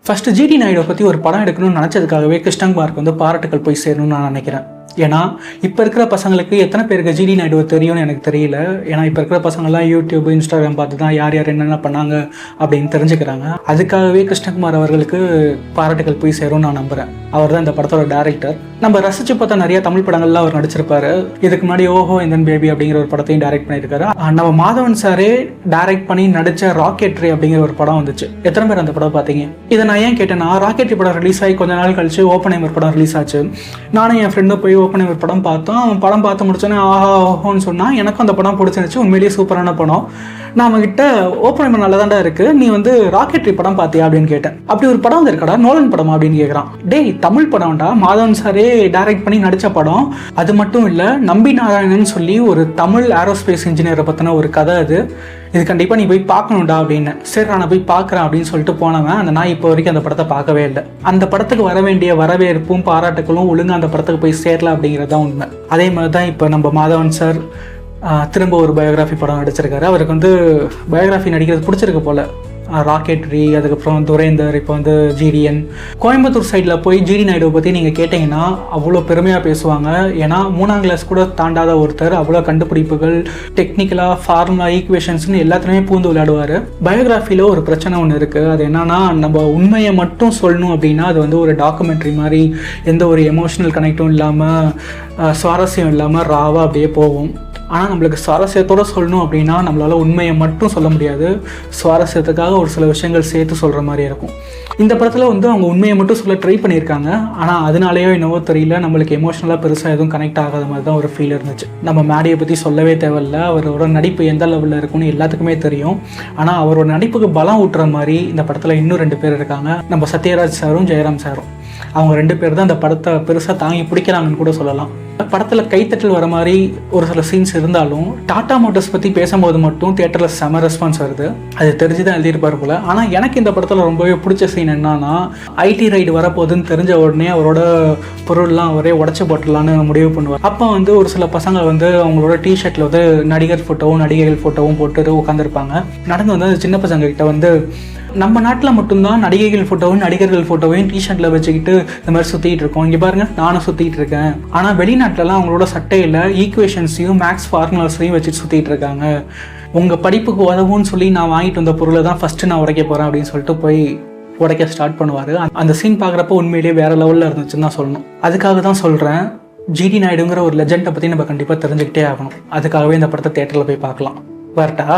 First GT நாயுடுவை பற்றி ஒரு படம் எடுக்கணும்னு நினச்சதுக்காகவே கிருஷ்ணகுமாருக்கு வந்து பாராட்டுகள் போய் சேரணும்னு நான் நினைக்கிறேன். ஏன்னா இப்போ இருக்கிற பசங்களுக்கு எத்தனை பேருக்கு ஜிடி நாயுடுவை தெரியும்னு எனக்கு தெரியல. ஏன்னா இப்போ இருக்கிற பசங்கள்லாம் யூடியூப், இன்ஸ்டாகிராம் பார்த்து தான் யார் யார் என்னென்ன பண்ணாங்க அப்படின்னு தெரிஞ்சுக்கிறாங்க. அதுக்காகவே கிருஷ்ணகுமார் அவர்களுக்கு பாராட்டுகள் போய் சேரும்னு நான் நம்புகிறேன். அவர் தான் இந்த படத்தோட டேரக்டர். நம்ம ரசித்து பார்த்தா நிறைய தமிழ் படங்கள்லாம் அவர் நடிச்சிருப்பாரு. இதுக்கு முன்னாடி ஓஹோ இந்தன் பேபி அப்படிங்கிற ஒரு படத்தையும் டைரக்ட் பண்ணியிருக்காரு. நம்ம மாதவன் சாரே டைரக்ட் பண்ணி நடித்த ராக்கெட்ரி அப்படிங்கிற ஒரு படம் வந்துச்சு. எத்தனை பேர் அந்த படம் பார்த்தீங்க? இதை நான் ஏன் கேட்டேன்னா, ராக்கெட்ரி படம் ரிலீஸ் ஆகி கொஞ்ச நாள் கழிச்சு ஓப்பன்ஹைமர் படம் ரிலீஸ் ஆச்சு. நானும் என் ஃப்ரெண்டும் போய் ஓப்பன்ஹைமர் படம் பார்த்தோம். அவன் படம் பார்த்து முடிச்சோன்னே ஆஹா ஓஹோன்னு சொன்னான். எனக்கும் அந்த படம் பிடிச்சிருந்துச்சு. உண்மையிலேயே சூப்பரான படம். நான் அவங்ககிட்ட ஓப்பன்ஹைமர் நல்லா தாண்டா இருக்கு, நீ வந்து ராக்கெட்ரி படம் பார்த்தியா அப்படின்னு கேட்டேன். அப்படி ஒரு படம் இருக்கடா, நோலன் படம் அப்படின்னு கேட்குறான். டேய் தமிழ் படம்டா, மாதவன் சாரே டைரக்ட் பண்ணி நடித்த படம். அது மட்டும் இல்லை, நம்பி நாராயணன் சொல்லி ஒரு தமிழ் ஏரோஸ்பேஸ் இன்ஜினியரை பற்றின ஒரு கதை. இது கண்டிப்பாக நீ போய் பார்க்கணும்டா அப்படின்னு. சரி நான் போய் பார்க்குறேன் அப்படின்னு சொல்லிட்டு போனவன் அந்த நான் இப்போ வரைக்கும் அந்த படத்தை பார்க்கவே இல்லை. அந்த படத்துக்கு வர வேண்டிய வரவேற்பும் பாராட்டுகளும் ஒழுங்காக அந்த படத்துக்கு போய் சேரல அப்படிங்கிறது தான் உண்மை. அதே மாதிரி தான் இப்போ நம்ம மாதவன் சார் திரும்ப ஒரு பயோகிராஃபி படம் நடிச்சிருக்காரு. அவருக்கு வந்து பயோகிராஃபி நடிக்கிறது பிடிச்சிருக்கு போல். ராக்கெட்ரி, அதுக்கப்புறம் துரைந்தர், இப்போ வந்து ஜிடிஎன். கோயம்புத்தூர் சைடில் போய் ஜிடி நாயுடுவை பற்றி நீங்கள் கேட்டிங்கன்னா அவ்வளோ பெருமையாக பேசுவாங்க. ஏன்னா 3ஆம் கிளாஸ் கூட தாண்டாத ஒருத்தர் அவ்வளோ கண்டுபிடிப்புகள், டெக்னிக்கலாக, ஃபார்முலா, ஈக்குவேஷன்ஸ்னு எல்லாத்துலேயுமே பூந்து விளையாடுவார். பயோகிராஃபியில் ஒரு பிரச்சனை ஒன்று இருக்குது. அது என்னன்னா, நம்ம உண்மையை மட்டும் சொல்லணும் அப்படின்னா அது வந்து ஒரு டாக்குமெண்ட்ரி மாதிரி எந்த ஒரு எமோஷனல் கனெக்டும் இல்லாமல், சுவாரஸ்யம் இல்லாமல் ராவாக அப்படியே போகும். ஆனால் நம்மளுக்கு சுவாரஸ்யத்தோடு சொல்லணும் அப்படின்னா நம்மளால் உண்மையை மட்டும் சொல்ல முடியாது. சுவாரஸ்யத்துக்காக ஒரு சில விஷயங்கள் சேர்த்து சொல்கிற மாதிரி இருக்கும். இந்த படத்தில் வந்து அவங்க உண்மையை மட்டும் சொல்ல ட்ரை பண்ணியிருக்காங்க. ஆனால் அதனாலேயோ என்னவோ தெரியல, நம்மளுக்கு எமோஷனலாக பெருசாக எதுவும் கனெக்ட் ஆகாத மாதிரி தான் ஒரு ஃபீல் இருந்துச்சு. நம்ம மேடியை பற்றி சொல்லவே தேவையில்ல. அவரோட நடிப்பு எந்த லெவலில் இருக்குன்னு எல்லாத்துக்குமே தெரியும். ஆனால் அவரோட நடிப்புக்கு பலம் ஊட்டுற மாதிரி இந்த படத்தில் இன்னும் 2 பேர் இருக்காங்க. நம்ம சத்யராஜ் சாரும் ஜெயராம் சாரும். அவங்க 2 பேர் தான் இந்த படத்தை பெருசாக தாங்கி பிடிக்கிறாங்கன்னு கூட சொல்லலாம். படத்தில் கைத்தட்டல் வர மாதிரி ஒரு சில சீன்ஸ் இருந்தாலும் டாடா மோட்டர்ஸ் பற்றி பேசும்போது மட்டும் தியேட்டரில் செம ரெஸ்பான்ஸ் வருது. அது தெரிஞ்சு தான் எழுதியிருப்பார் போல். ஆனால் எனக்கு இந்த படத்தில் ரொம்பவே பிடிச்ச சீன் என்னன்னா, ஐடி ரைடு வரப்போகுதுன்னு தெரிஞ்ச உடனே அவரோட பொருள்லாம் அவரே உடச்சி போட்டலான்னு முடிவு பண்ணுவார். அப்போ வந்து ஒரு சில பசங்க வந்து அவங்களோட டிஷர்ட்டில் வந்து நடிகர் ஃபோட்டோவும் நடிகைகள் ஃபோட்டோவும் போட்டு உட்காந்துருப்பாங்க. நடந்து வந்து சின்ன பசங்க கிட்ட வந்து, நம்ம நாட்டில் மட்டும்தான் நடிகைகள் ஃபோட்டோவும் நடிகர்கள் ஃபோட்டோவையும் டிஷர்ட்டில் வச்சுக்கிட்டு இந்த மாதிரி சுற்றிட்டு இருக்கோம். இங்கே பாருங்கள் நானும் சுற்றிட்டு இருக்கேன். ஆனால் வெளிநாட்டிலலாம் அவங்களோட சட்டையில் ஈக்குவேஷன்ஸையும் மேக்ஸ் ஃபார்முலாஸையும் வச்சுட்டு சுற்றிட்டு இருக்காங்க. உங்கள் படிப்புக்கு உதவுன்னு சொல்லி நான் வாங்கிட்டு வந்த பொருளை தான் ஃபஸ்ட்டு நான் உடைக்க போகிறேன் அப்படின்னு சொல்லிட்டு போய் உடைக்க ஸ்டார்ட் பண்ணுவார். அந்த சீன் பார்க்குறப்ப உண்மையிலேயே வேறு லெவலில் இருந்துச்சுன்னு தான் சொல்லணும். அதுக்காக தான் சொல்கிறேன், ஜிடி நாயுடுங்கிற ஒரு லெஜெண்டை பற்றி நம்ம கண்டிப்பாக தெரிஞ்சுக்கிட்டே ஆகணும். அதுக்காகவே இந்த படத்தை தியேட்டரில் போய் பார்க்கலாம். வரட்டா?